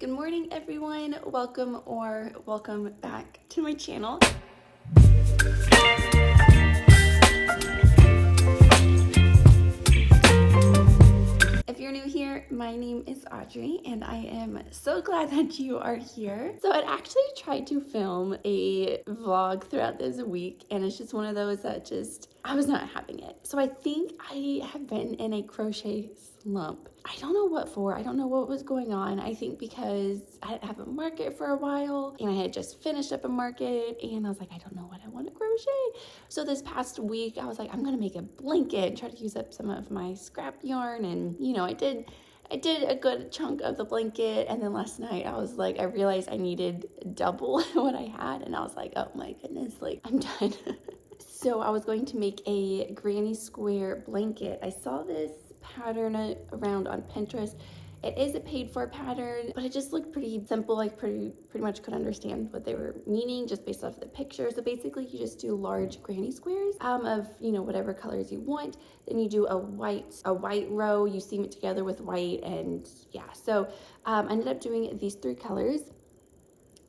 Good morning, everyone. Welcome back to my channel. If you're new here, my name is Audrey and I am so glad that you are here. So I actually tried to film a vlog throughout this week and it's just one of those that I was not having it. So I think I have been in a crochet slump. I don't know what for. I don't know what was going on. I think because I didn't have a market for a while and I had just finished up a market and I was like, I don't know what I want to crochet. So this past week I was like, I'm gonna make a blanket and try to use up some of my scrap yarn, and I did a good chunk of the blanket, and then last night I was like, I realized I needed double what I had and I was like, oh my goodness, like I'm done. So I was going to make a granny square blanket. I saw this pattern around on Pinterest. It is a paid for pattern, but it just looked pretty simple. I pretty much could understand what they were meaning just based off the picture. So basically you just do large granny squares of whatever colors you want. Then you do a white row, you seam it together with white, and yeah. So I ended up doing these 3 colors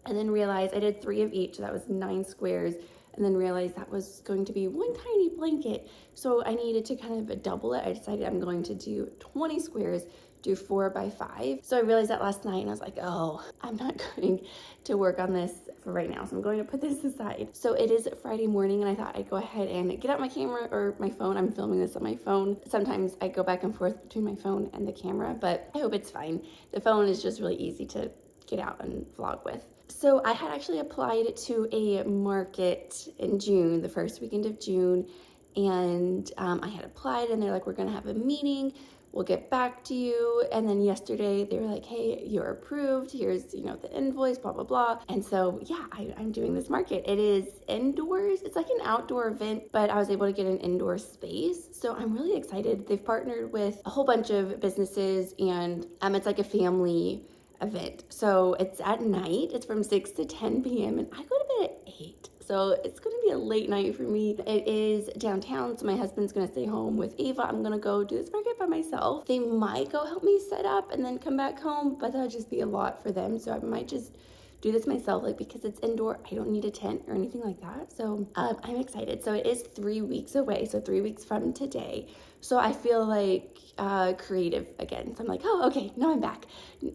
and then realized I did 3 of each, so that was 9 squares. And then realized that was going to be one tiny blanket. So I needed to kind of double it. I decided I'm going to do 20 squares, do 4 by 5. So I realized that last night and I was like, oh, I'm not going to work on this for right now. So I'm going to put this aside. So it is Friday morning and I thought I'd go ahead and get out my camera or my phone. I'm filming this on my phone. Sometimes I go back and forth between my phone and the camera, but I hope it's fine. The phone is just really easy to get out and vlog with. So I had actually applied to a market in June, the first weekend of June, and I had applied and they're like, we're gonna have a meeting, we'll get back to you. And then yesterday they were like, hey, you're approved, here's the invoice, blah blah blah. And so yeah, I'm doing this market. It is indoors, it's like an outdoor event, but I was able to get an indoor space, so I'm really excited. They've partnered with a whole bunch of businesses and it's like a family event. So it's at night, it's from 6 to 10 p.m. and I go to bed at 8. So it's gonna be a late night for me. It is downtown, so my husband's gonna stay home with Ava. I'm gonna go do this market by myself. They might go help me set up and then come back home, but that'll just be a lot for them. So I might just do this myself, like because it's indoor, I don't need a tent or anything like that. So I'm excited. So it is 3 weeks away, so 3 weeks from today. So I feel like creative again. So I'm like, oh, okay, now I'm back.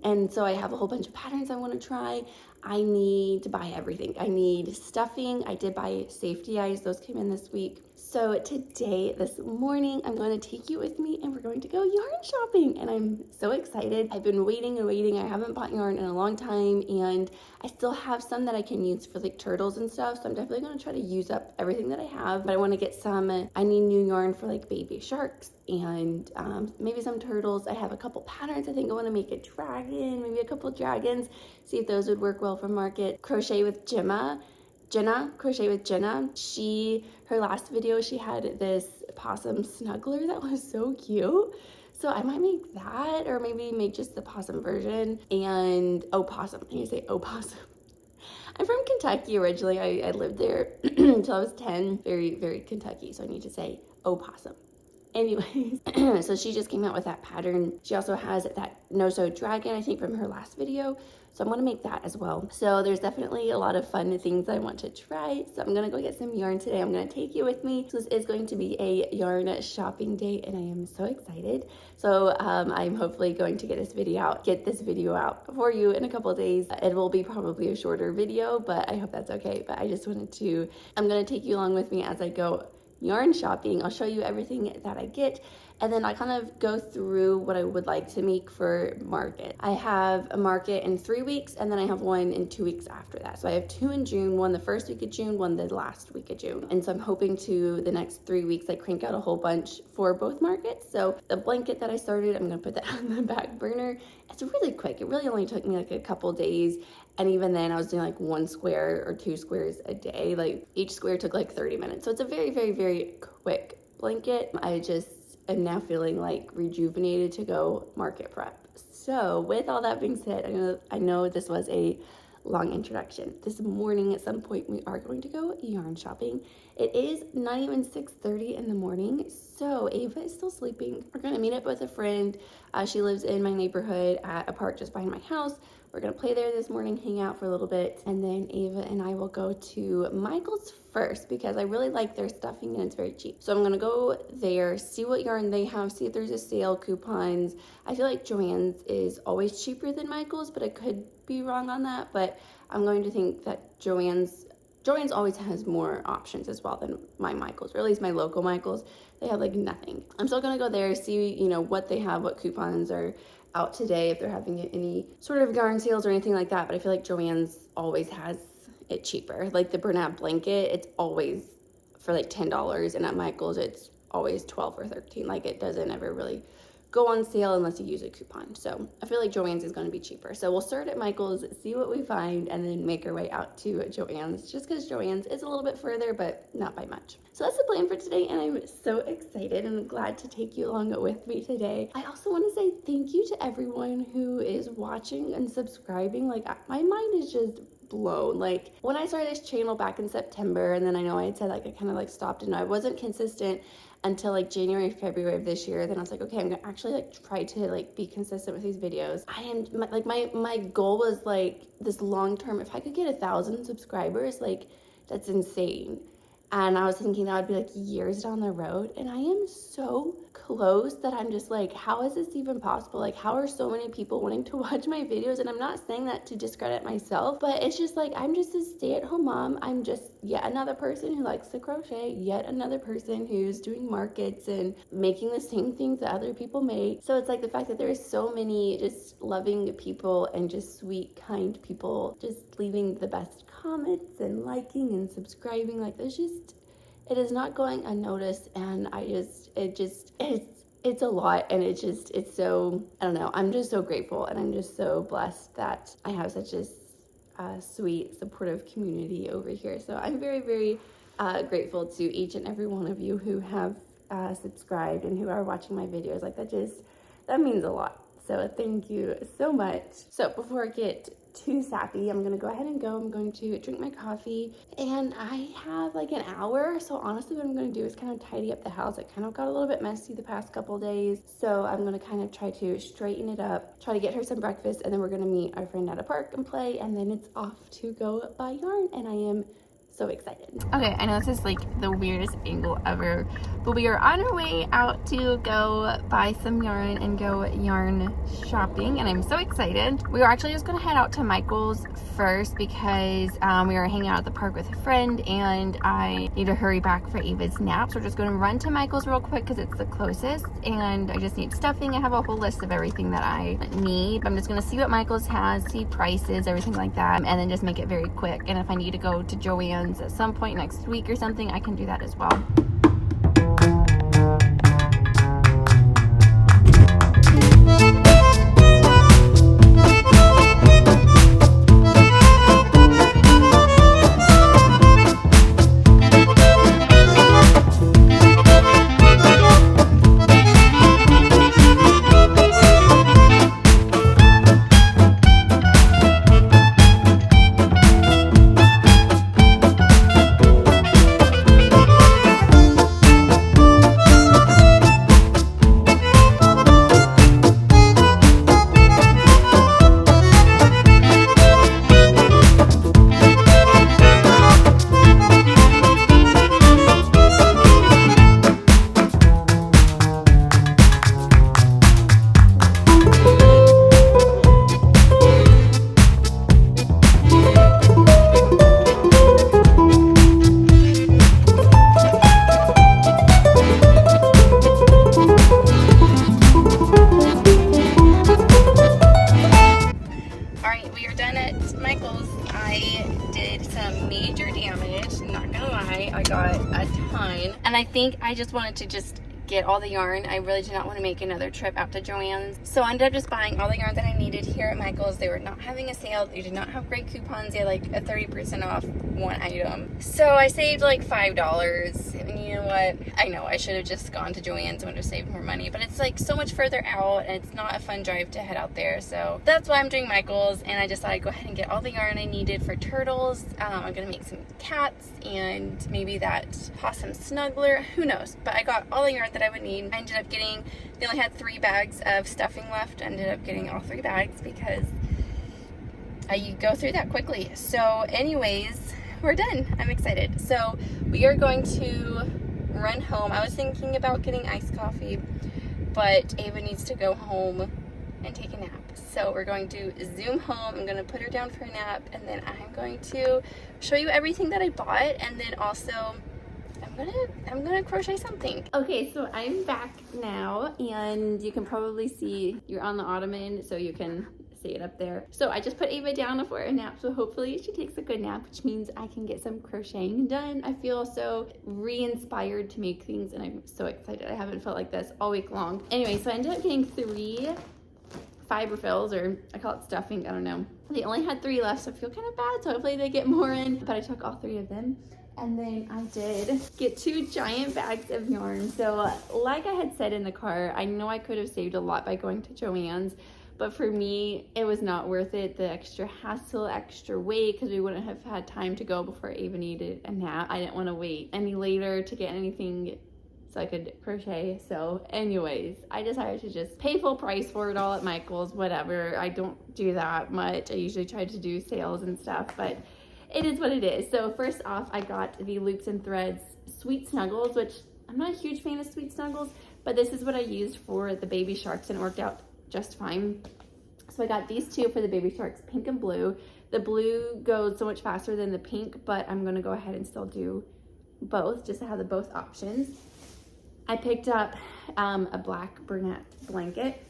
And so I have a whole bunch of patterns I want to try. I need to buy everything. I need stuffing. I did buy safety eyes. Those came in this week. So today, this morning, I'm going to take you with me and we're going to go yarn shopping. And I'm so excited. I've been waiting and waiting. I haven't bought yarn in a long time and I still have some that I can use for like turtles and stuff. So I'm definitely going to try to use up everything that I have. But I want to get some, I need new yarn for like baby sharks and maybe some turtles. I have a couple patterns. I think I want to make a dragon, maybe a couple dragons, see if those would work well for market. Crochet with Crochet with Jenna. Her last video, she had this possum snuggler that was so cute. So I might make that, or maybe make just the possum version. And opossum, I need to say opossum. I'm from Kentucky originally. I lived there until I was 10. Very, very Kentucky. So I need to say opossum. Anyways, so she just came out with that pattern. She also has that no-sew dragon, I think, from her last video. So I'm going to make that as well. So there's definitely a lot of fun things I want to try. So I'm going to go get some yarn today. I'm going to take you with me. So this is going to be a yarn shopping day and I am so excited. So I'm hopefully going to get this video out for you in a couple of days. It will be probably a shorter video, but I hope that's okay. But I just wanted to, I'm going to take you along with me as I go yarn shopping. I'll show you everything that I get and then I kind of go through what I would like to make for market. I have a market in 3 weeks and then I have one in 2 weeks after that. So I have 2 in June, one the first week of June, one the last week of June. And so I'm hoping to the next 3 weeks I crank out a whole bunch for both markets. So the blanket that I started, I'm gonna put that on the back burner. It's really quick. It really only took me like a couple days. And even then I was doing like 1 square or 2 squares a day. Like each square took like 30 minutes. So it's a very, very, very quick blanket. I just am now feeling like rejuvenated to go market prep. So with all that being said, I know this was a long introduction. This morning at some point we are going to go yarn shopping. It is not even 6:30 in the morning, so Ava is still sleeping. We're gonna meet up with a friend. She lives in my neighborhood at a park just behind my house. We're gonna play there this morning, hang out for a little bit, and then Ava and I will go to Michael's first because I really like their stuffing and it's very cheap. So I'm gonna go there, see what yarn they have, see if there's a sale, coupons. I feel like Joann's is always cheaper than Michael's, but I could be wrong on that. But I'm going to think that Joann's always has more options as well than my Michael's, or at least my local Michael's. They have like nothing. I'm still gonna go there, see, you know, what they have, what coupons are out today, if they're having any sort of yarn sales or anything like that. But I feel like Joann's always has it cheaper. Like the Bernat blanket, it's always for like $10, and at Michael's it's always 12 or 13. Like it doesn't ever really go on sale unless you use a coupon. So I feel like Joann's is going to be cheaper. So we'll start at Michael's, see what we find, and then make our way out to Joann's, just because Joann's is a little bit further, but not by much. So that's the plan for today, and I'm so excited and glad to take you along with me today. I also want to say thank you to everyone who is watching and subscribing. Like my mind is just blown. Like when I started this channel back in September, and then I know I had said like I kind of like stopped and I wasn't consistent until like January, February of this year. Then I was like, okay, I'm gonna actually like try to like be consistent with these videos. I am like my goal was like this long term, if I could get 1,000 subscribers, like that's insane. And I was thinking that would be like years down the road, and I am so close that I'm just like, how is this even possible? Like, how are so many people wanting to watch my videos? And I'm not saying that to discredit myself, but it's just like, I'm just a stay-at-home mom. I'm just yet another person who likes to crochet, yet another person who's doing markets and making the same things that other people make. So it's like the fact that there's so many just loving people and just sweet, kind people just leaving the best comments and liking and subscribing. Like there's just, it is not going unnoticed, and it's a lot, and it's so, I don't know, I'm just so grateful, and I'm just so blessed that I have such a sweet, supportive community over here. So I'm very, very grateful to each and every one of you who have subscribed and who are watching my videos. Like that means a lot. So thank you so much. So before I get too sappy, I'm gonna go ahead and go. I'm going to drink my coffee, and I have like an hour. So honestly, what I'm gonna do is kind of tidy up the house. It kind of got a little bit messy the past couple days. So I'm gonna kind of try to straighten it up, try to get her some breakfast, and then we're gonna meet our friend at a park and play, and then it's off to go buy yarn, and I am so excited. Okay, I know this is like the weirdest angle ever, but we are on our way out to go buy some yarn and go yarn shopping, and I'm so excited. We were actually just gonna head out to Michael's first because we were hanging out at the park with a friend, and I need to hurry back for Ava's nap. So we're just gonna run to Michael's real quick because it's the closest, and I just need stuffing. I have a whole list of everything that I need. I'm just gonna see what Michael's has, see prices, everything like that, and then just make it very quick. And if I need to go to Joann's at some point next week or something, I can do that as well. And I think I just wanted to just get all the yarn. I really did not want to make another trip out to Joann's. So I ended up just buying all the yarn that I needed here at Michael's. They were not having a sale. They did not have great coupons. They had like a 30% off one item. So I saved like $5. And you know what? I know I should have just gone to Joann's and would have saved more money, but it's like so much further out and it's not a fun drive to head out there. So that's why I'm doing Michael's, and I decided to go ahead and get all the yarn I needed for turtles. I'm gonna make some cats and maybe that possum snuggler, who knows, but I got all the yarn that I would need. I ended up getting, they only had 3 bags of stuffing left. I ended up getting all 3 bags because I go through that quickly. So anyways, we're done. I'm excited. So we are going to run home. I was thinking about getting iced coffee, but Ava needs to go home and take a nap. So we're going to zoom home. I'm gonna put her down for a nap, and then I'm going to show you everything that I bought, and then also I'm gonna crochet something. Okay, so I'm back now, and you can probably see you're on the ottoman, so you can see it up there. So I just put Ava down for a nap, so hopefully she takes a good nap, which means I can get some crocheting done. I feel so re-inspired to make things, and I'm so excited. I haven't felt like this all week long. Anyway, so I ended up getting 3 fiber fills, or I call it stuffing, I don't know. They only had 3 left, so I feel kind of bad, so hopefully they get more in, but I took all 3 of them. And then I did get 2 giant bags of yarn. So like I had said in the car, I know I could have saved a lot by going to Joann's, but for me, it was not worth it. The extra hassle, extra wait, because we wouldn't have had time to go before Ava needed a nap. I didn't want to wait any later to get anything so I could crochet. So anyways, I decided to just pay full price for it all at Michael's, whatever. I don't do that much. I usually try to do sales and stuff, but it is what it is. So first off, I got the Loops and Threads Sweet Snuggles, which I'm not a huge fan of Sweet Snuggles, but this is what I used for the baby sharks, and it worked out just fine. So I got these 2 for the baby sharks, pink and blue. The blue goes so much faster than the pink, but I'm gonna go ahead and still do both, just to have the both options. I picked up a black Bernat blanket.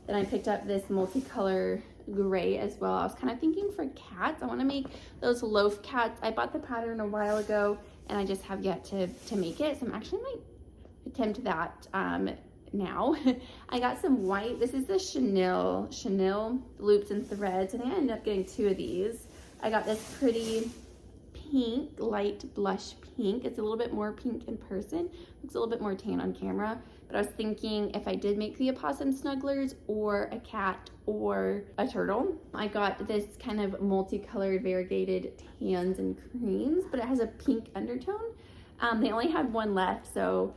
Then I picked up this multicolor gray as well. I was kind of thinking for cats, I want to make those loaf cats. I bought the pattern a while ago, and I just have yet to make it. So I'm actually might attempt that now. I got some white. This is the Chanel Loops and Threads, and I ended up getting 2 of these. I got this pretty pink, light blush pink. It's a little bit more pink in person. Looks a little bit more tan on camera. But I was thinking if I did make the opossum snugglers or a cat or a turtle. I got this kind of multicolored variegated tans and creams, but it has a pink undertone. They only had 1 left, so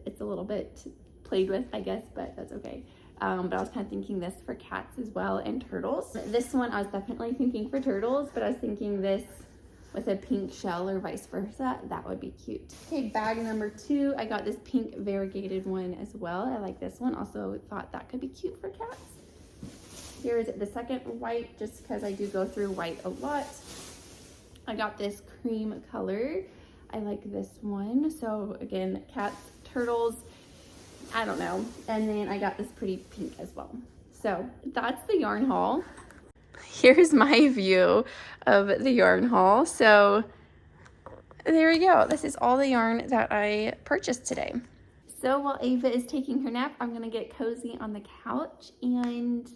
it's a little bit played with, I guess, but that's okay. But I was kind of thinking this for cats as well, and turtles. This one I was definitely thinking for turtles, but I was thinking this with a pink shell or vice versa. That would be cute. Okay, bag number 2. I got this pink variegated one as well. I like this one. Also thought that could be cute for cats. Here's the second white, just because I do go through white a lot. I got this cream color. I like this one. So again, cats, turtles, I don't know. And then I got this pretty pink as well. So that's the yarn haul. Here's my view of the yarn haul. So there we go. This is all the yarn that I purchased today. So while Ava is taking her nap, I'm gonna get cozy on the couch and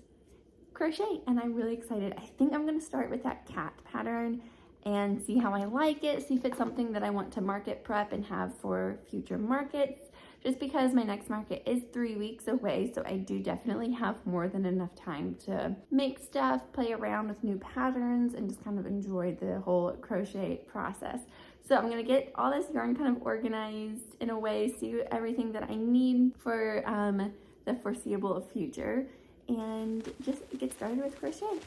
crochet, and I'm really excited. I think I'm gonna start with that cat pattern and see how I like it, see if it's something that I want to market prep and have for future markets, just because my next market is 3 weeks away, so I do definitely have more than enough time to make stuff, play around with new patterns, and just kind of enjoy the whole crochet process. So I'm gonna get all this yarn kind of organized in a way, see everything that I need for the foreseeable future, and just get started with crochet.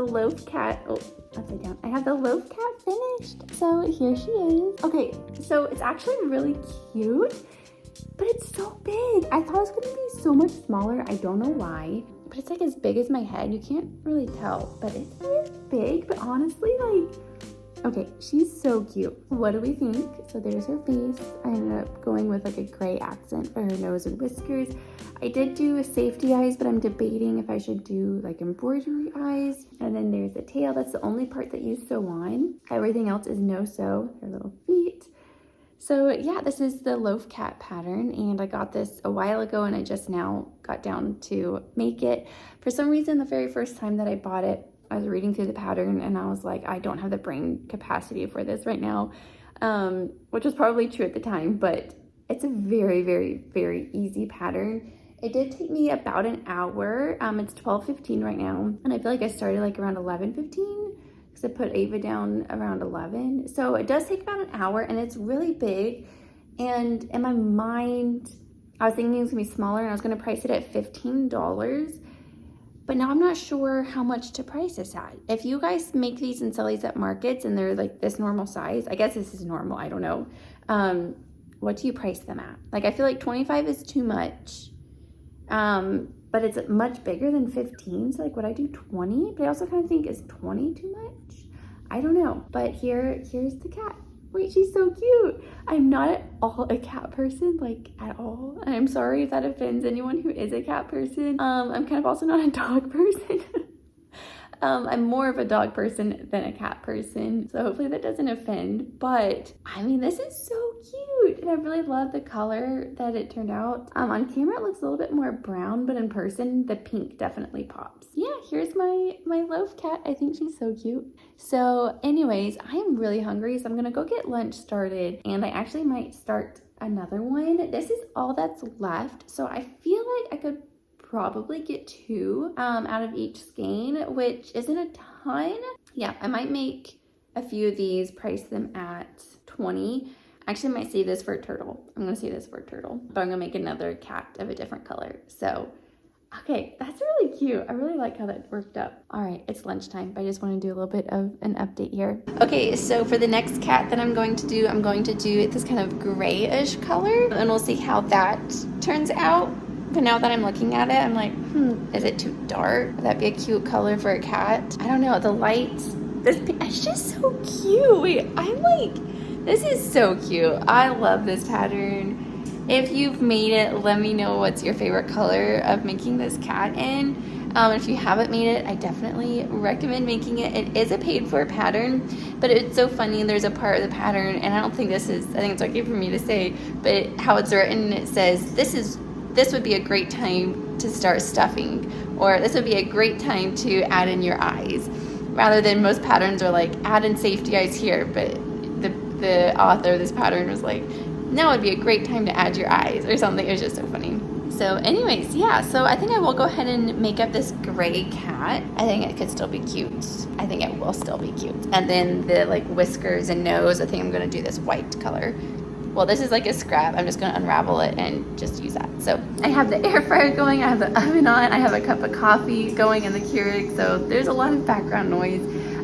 Loaf Cat, oh, upside down. I have the Loaf Cat finished. So here she is. Okay, so it's actually really cute, but it's so big. I thought it was gonna be so much smaller. I don't know why, but it's like as big as my head. You can't really tell, but it is big. But honestly, like, okay, she's so cute. What do we think? So there's her face. I ended up going with like a gray accent for her nose and whiskers. I did do safety eyes, but I'm debating if I should do like embroidery eyes. And then there's the tail. That's the only part that you sew on. Everything else is no sew. Her little feet. So yeah, this is the Loaf Cat pattern, and I got this a while ago and I just now got down to make it. For some reason, the very first time that I bought it, I was reading through the pattern and I was like, I don't have the brain capacity for this right now, which was probably true at the time, but it's a very, very, very easy pattern. It did take me about an hour. It's 12:15 right now, and I feel like I started like around 11:15. I put Ava down around 11. So it does take about an hour, and it's really big. And in my mind, I was thinking it was gonna be smaller, and I was gonna price it at $15. But now I'm not sure how much to price this at. If you guys make these and sell these at markets and they're like this normal size, I guess this is normal, I don't know. What do you price them at? Like, I feel like 25 is too much. But it's much bigger than 15, so like, would I do 20? But I also kind of think, is 20 too much? I don't know. But here's the cat. Wait, she's so cute. I'm not at all a cat person, like at all. I'm sorry if that offends anyone who is a cat person. I'm kind of also not a dog person. I'm more of a dog person than a cat person, so hopefully that doesn't offend. But I mean, this is so cute, and I really love the color that it turned out. On camera it looks a little bit more brown, but in person the pink definitely pops. Yeah, here's my loaf cat. I think she's so cute. So anyways, I am really hungry, so I'm gonna go get lunch started, and I actually might start another one. This is all that's left, so I feel like I could probably get 2 out of each skein, which isn't a ton. Yeah, I might make a few of these, price them at 20. Actually, I might save this for a turtle. I'm gonna save this for a turtle, but I'm gonna make another cat of a different color. So, okay, that's really cute. I really like how that worked out. All right, it's lunchtime, but I just want to do a little bit of an update here. Okay, so for the next cat that I'm going to do this kind of grayish color, and we'll see how that turns out. But now that I'm looking at it, I'm like, is it too dark? Would that be a cute color for a cat? I don't know, the lights, it's just so cute. Wait, I'm like, this is so cute. I love this pattern. If you've made it, let me know what's your favorite color of making this cat in. If you haven't made it, I definitely recommend making it. It is a paid for pattern, but it's so funny. There's a part of the pattern, and I think it's okay for me to say, but how it's written, it says, this would be a great time to start stuffing, or this would be a great time to add in your eyes, rather than most patterns are like, add in safety eyes here, but the author of this pattern was like, now would be a great time to add your eyes or something. It was just so funny. So anyways, yeah, so I think I will go ahead and make up this gray cat. I think it could still be cute. I think it will still be cute. And then the like whiskers and nose, I think I'm gonna do this white color. Well, this is like a scrap. I'm just gonna unravel it and just use that. So I have the air fryer going, I have the oven on, I have a cup of coffee going in the Keurig, so there's a lot of background noise.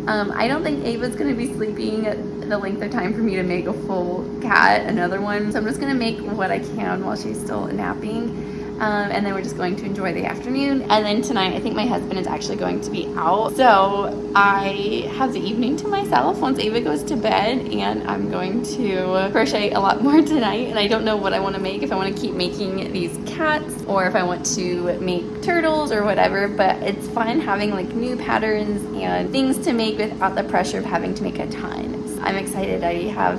I don't think Ava's gonna be sleeping the length of time for me to make a full cat, another one. So I'm just gonna make what I can while she's still napping. And then we're just going to enjoy the afternoon. And then tonight, I think my husband is actually going to be out. So I have the evening to myself once Ava goes to bed, and I'm going to crochet a lot more tonight. And I don't know what I want to make, if I want to keep making these cats or if I want to make turtles or whatever. But it's fun having like new patterns and things to make without the pressure of having to make a ton. So I'm excited. I have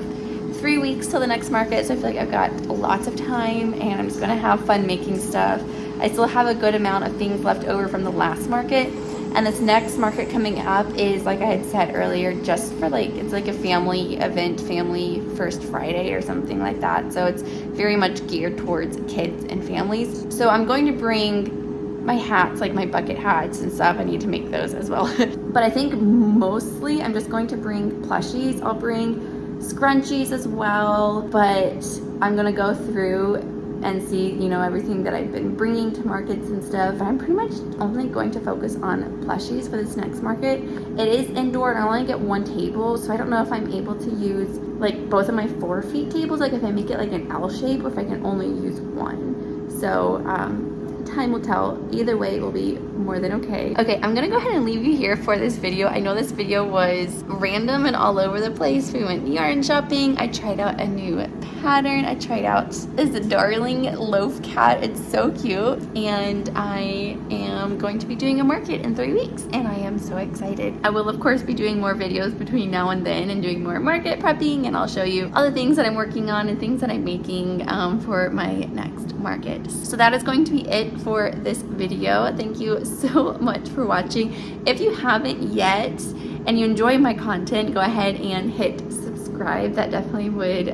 3 weeks till the next market, so I feel like I've got lots of time and I'm just gonna have fun making stuff. I still have a good amount of things left over from the last market, and this next market coming up is, like I had said earlier, just for like, it's like a family event, family first Friday or something like that. So it's very much geared towards kids and families. So I'm going to bring my hats, like my bucket hats and stuff. I need to make those as well. But I think mostly I'm just going to bring plushies. I'll bring scrunchies as well, but I'm gonna go through and see, you know, everything that I've been bringing to markets and stuff. I'm pretty much only going to focus on plushies for this next market. It is indoor and I only get 1 table, so I don't know if I'm able to use like both of my 4 feet tables, like if I make it like an L shape, or if I can only use 1. So time will tell. Either way, it will be more than okay. Okay, I'm gonna go ahead and leave you here for this video. I know this video was random and all over the place. We went yarn shopping. I tried out a new pattern. I tried out this darling loaf cat. It's so cute, and I am going to be doing a market in 3 weeks, and I am so excited. I will of course be doing more videos between now and then and doing more market prepping, and I'll show you all the things that I'm working on and things that I'm making for my next market. So that is going to be it for this video. Thank you so much for watching. If you haven't yet and you enjoy my content, go ahead and hit subscribe. That definitely would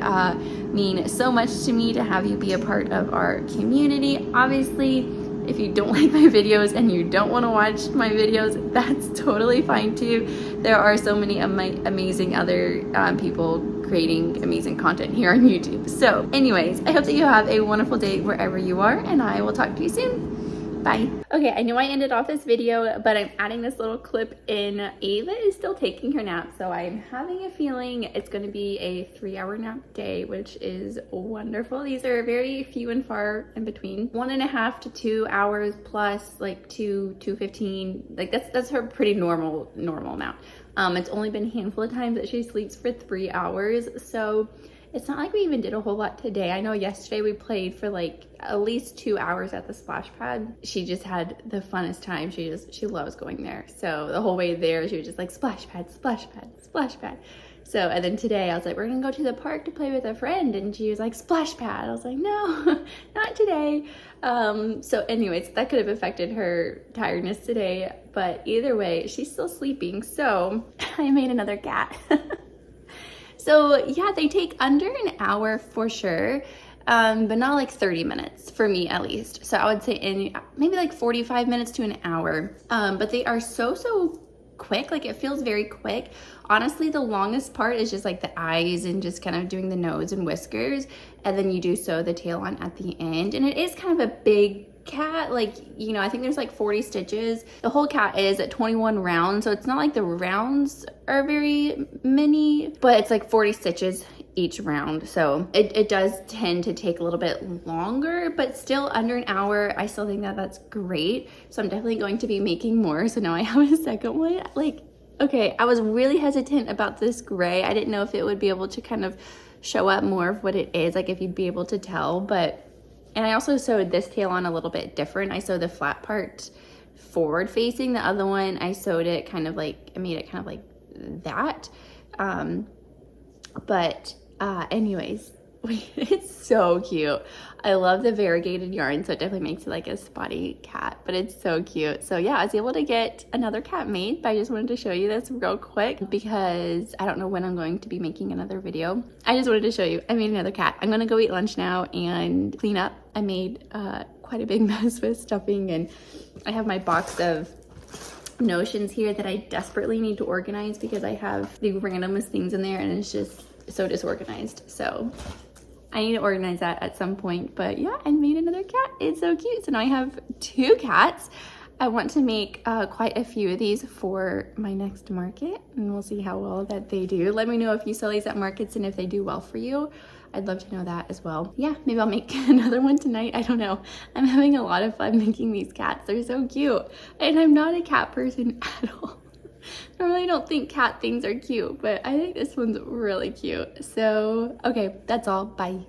mean so much to me to have you be a part of our community. Obviously, if you don't like my videos and you don't want to watch my videos, that's totally fine too. There are so many amazing other people creating amazing content here on YouTube. So anyways, I hope that you have a wonderful day wherever you are, and I will talk to you soon. Bye. Okay, I know I ended off this video, but I'm adding this little clip in. Ava is still taking her nap, so I'm having a feeling it's going to be a 3-hour nap day, which is wonderful. These are very few and far in between. 1.5 to 2 hours plus like 2:15. Like that's her pretty normal amount. It's only been a handful of times that she sleeps for 3 hours, so it's not like we even did a whole lot today. I know yesterday we played for like at least 2 hours at the splash pad. She just had the funnest time. She loves going there. So the whole way there, she was just like splash pad, splash pad, splash pad. So, and then today I was like, we're gonna go to the park to play with a friend. And she was like, splash pad. I was like, no, not today. So anyways, that could have affected her tiredness today. But either way, she's still sleeping. So I made another cat. So yeah, they take under an hour for sure, but not like 30 minutes for me at least. So I would say in maybe like 45 minutes to an hour, but they are so quick. Like it feels very quick. Honestly, the longest part is just like the eyes and just kind of doing the nose and whiskers, and then you do sew the tail on at the end. And it is kind of a big cat, like, you know, I think there's like 40 stitches. The whole cat is at 21 rounds, so it's not like the rounds are very many, but it's like 40 stitches each round, so it does tend to take a little bit longer, but still under an hour. I still think that that's great, so I'm definitely going to be making more. So now I have a second one. Like, okay, I was really hesitant about this gray. I didn't know if it would be able to kind of show up more of what it is, like if you'd be able to tell. But and I also sewed this tail on a little bit different. I sewed the flat part forward facing. The other one, I sewed it kind of like, I made it kind of like that. Anyways, it's so cute. I love the variegated yarn, so it definitely makes it like a spotty cat, but it's so cute. So yeah, I was able to get another cat made, but I just wanted to show you this real quick because I don't know when I'm going to be making another video. I just wanted to show you I made another cat. I'm gonna go eat lunch now and clean up. I made quite a big mess with stuffing, and I have my box of notions here that I desperately need to organize because I have the randomest things in there and it's just so disorganized. So I need to organize that at some point. But yeah, I made another cat. It's so cute. So now I have 2 cats. I want to make quite a few of these for my next market, and we'll see how well that they do. Let me know if you sell these at markets and if they do well for you. I'd love to know that as well. Yeah, maybe I'll make another one tonight. I don't know. I'm having a lot of fun making these cats. They're so cute. And I'm not a cat person at all. Normally I don't think cat things are cute, but I think this one's really cute. So, okay, that's all. Bye.